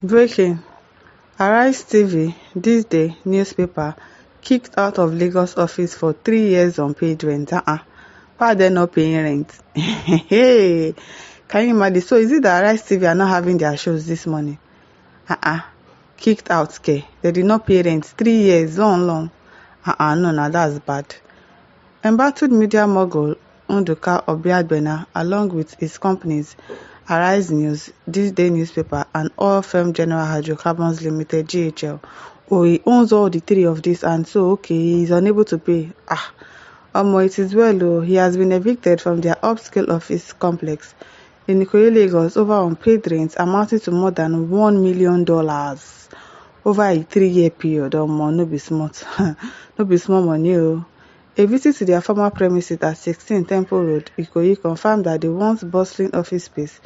Breaking: Arise TV, Thisday newspaper kicked out of Lagos office for 3 years unpaid rent. Why are they not paying rent? Hey, can you imagine? So is it that Arise TV are not having their shows this morning? Kicked out, okay. They did not pay rent. 3 years, long. No, that's bad. Embattled media mogul Nduka Obiagbena, along with his companies Arise News, Thisday newspaper, and oil firm General Hydrocarbons Limited (GHL). He owns all the three of these, and so he is unable to pay. It is well. He has been evicted from their upscale office complex in Ikoyi, Lagos, over unpaid rent amounting to more than $1 million over a 3-year period. No be small, no be small money. A visit to their former premises at 16 Temple Road, Ikoyi, confirmed that the once bustling office space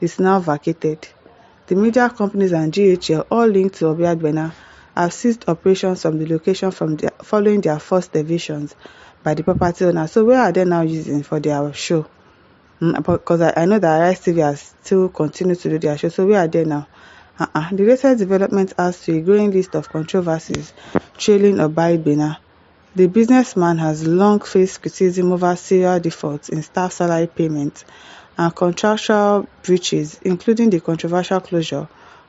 is now vacated. The media companies and GHL, all linked to Obiagbena, have ceased operations from the location following their forced evictions by the property owner. So where are they now using for their show? Because I know that Arise TV has still continued to do their show. So where are they now? The latest development adds to a growing list of controversies trailing Obiagbena. The businessman has long faced criticism over serial defaults in staff salary payments and contractual breaches, including the controversial closure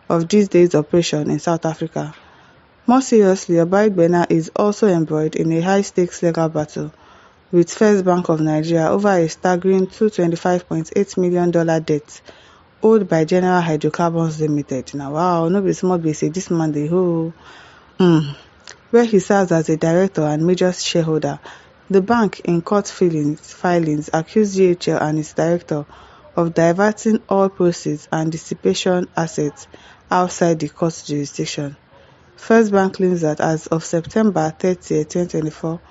of Thisday's operation in South Africa. More seriously, Obiagbena is also embroiled in a high-stakes legal battle with First Bank of Nigeria over a staggering $225.8 million debt owed by General Hydrocarbons Limited. Now, wow, no be small gbese this man dey owe. Where he serves as a director and major shareholder. The bank, in court filings, accused GHL and its director of diverting all proceeds and dissipation assets outside the court's jurisdiction. First Bank claims that as of September 30, 2024,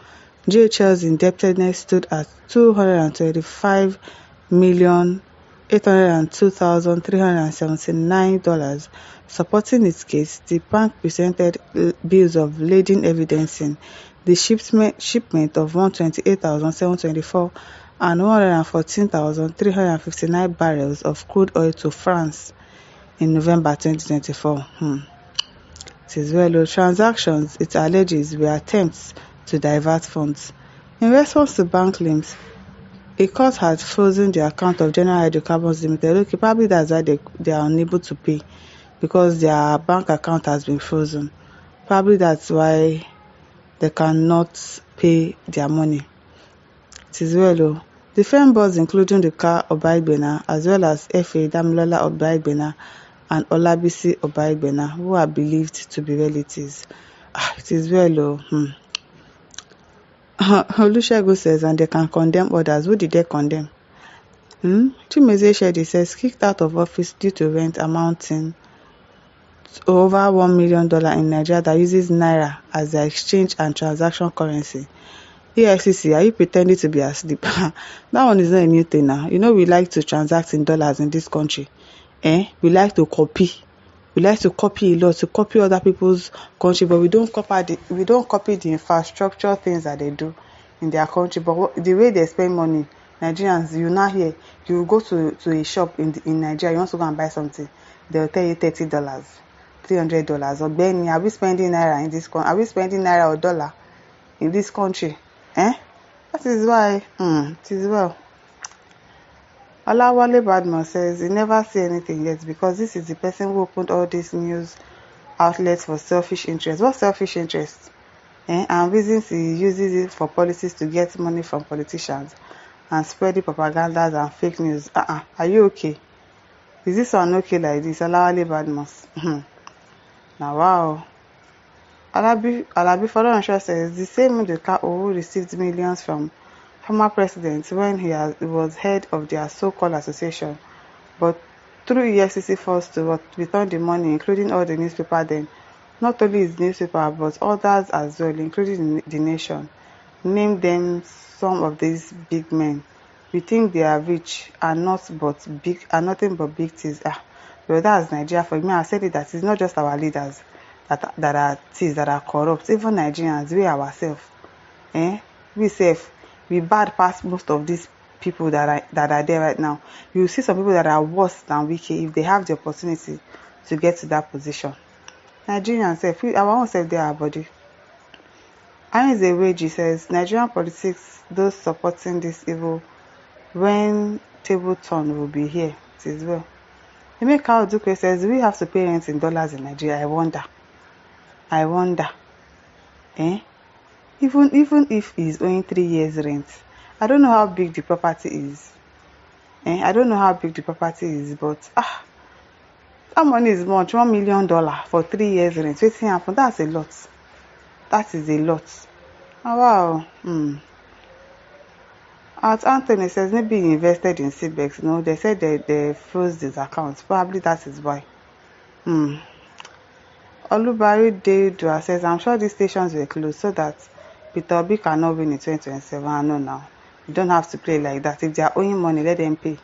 GHL's indebtedness stood at $225,802,379. Supporting its case, the bank presented bills of lading evidencing the shipment of 128,724 and 114,359 barrels of crude oil to France in November 2024. It is well. Transactions, it alleges, were attempts to divert funds. In response to bank claims, a court had frozen the account of General Hydrocarbons Limited. Okay, probably that's why they are unable to pay, because their bank account has been frozen. Probably that's why they cannot pay their money. It is well. The firm boards, including the car Obiagbena, as well as F.A. Damilola Obiagbena and Olabisi Obiagbena, who are believed to be relatives. It is well. Olusegun says, and they can condemn others. Who did they condemn? Chimezie Shedi says, kicked out of office due to rent amounting to over $1 million in Nigeria that uses Naira as their exchange and transaction currency. EFCC, are you pretending to be asleep? That one is not a new thing now. You know we like to transact in dollars in this country. We like to copy. We like to copy a lot, to copy other people's country, but we don't copy the infrastructure things that they do in their country. But the way they spend money, Nigerians, you now hear, you go to a shop in Nigeria, you want to go and buy something, they'll tell you $30, $300. Or Benny, are we spending naira in this country? Are we spending naira or dollar in this country? That is why, it is well. Olawale Badman says he never see anything yet because this is the person who opened all these news outlets for selfish interest. What selfish interest? And reasons he uses it for policies to get money from politicians and spreading propagandas and fake news. Are you okay? Is this one okay like this? Olawale Badman. Now wow. Alabi Folorunsho says the same Nduka who received millions from former president when he was head of their so-called association, but through EFCC forced to return the money, including all the newspaper then, not only his newspaper but others as well, including the Nation. Name them some of these big men. We think they are rich and nothing but big things. Well, that's Nigeria for me. I said it, that it's not just our leaders that are thieves, that are corrupt. Even Nigerians, we ourselves, we safe. We bad past most of these people that are there right now. You see some people that are worse than wicked if they have the opportunity to get to that position. Nigerians sef, our own sef dey our body. Anizeweji says Nigerian politics, those supporting this evil, when table turn will be here. It is well. Emeka Odukwe says, do we have to pay rent in dollars in Nigeria? I wonder. Even if he's owing 3 years rent, I don't know how big the property is. I don't know how big the property is, but that money is much. $1 million for 3 years rent. Wetin happen? That's a lot. That is a lot. Oh, wow. At Anthony says maybe he invested in CBEX. No, they said they froze his accounts. Probably that is why. Olubari Deidua says, I'm sure these stations were closed so that Peter Obi cannot win in 2027. I know now. You don't have to play like that. If they are owing money, let them pay.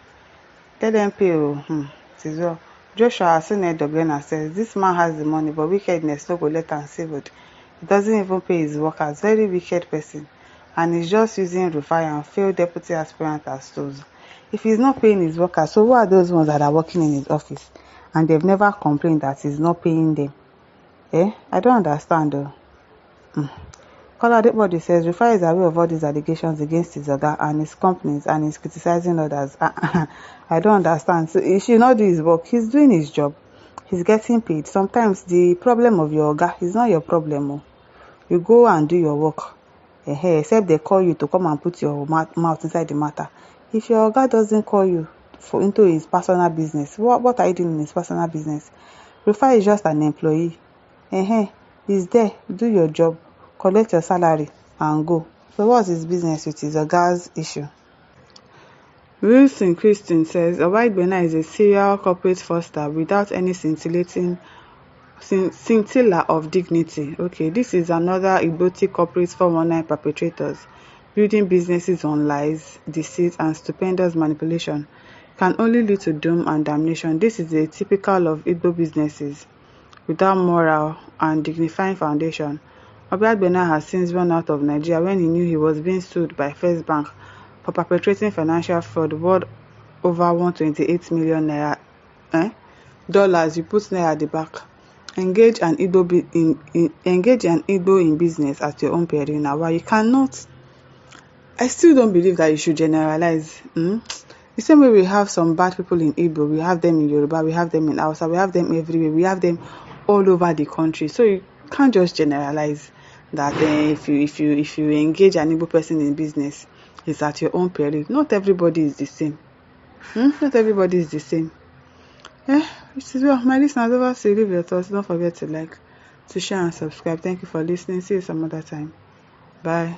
Let them pay. It is well. Joshua Asune Doglena says, this man has the money, but wickedness no go let am save it. He doesn't even pay his workers. Very wicked person. And he's just using Rufai and failed deputy aspirant as tools. If he's not paying his workers, so who are those ones that are working in his office? And they've never complained that he's not paying them. I don't understand though. Kola Adebody says Rufai is aware of all these allegations against his oga and his companies and is criticizing others. I don't understand. So he should not do his work. He's doing his job. He's getting paid. Sometimes the problem of your oga is not your problem. You go and do your work. Except they call you to come and put your mouth inside the matter. If your oga doesn't call you into his personal business, what are you doing in his personal business? Rufai is just an employee. He's there. Do your job. Collect your salary and go. So what's his business with his oga's issue? Wilson Christian says Obaidbena is a serial corporate fraudster without any scintilla of dignity. Okay, this is another Igbotic corporate 419 perpetrators building businesses on lies, deceit, and stupendous manipulation can only lead to doom and damnation. This is a typical of Igbo businesses without moral and dignifying foundation. Obaidbena has since run out of Nigeria when he knew he was being sued by First Bank for perpetrating financial fraud worth over 128 million naira. Dollars. You put naira at the back. Engage an Igbo in business at your own peril. Now, why you cannot? I still don't believe that you should generalize. The same way we have some bad people in Igbo, we have them in Yoruba, we have them in Hausa, we have them everywhere, we have them all over the country. So you can't just generalize that if you engage an Igbo person in business, it's at your own peril. Not everybody is the same. Not everybody is the same. It is well. My listeners, over to leave your thoughts. Don't forget to like, to share and subscribe. Thank you for listening. See you some other time. Bye.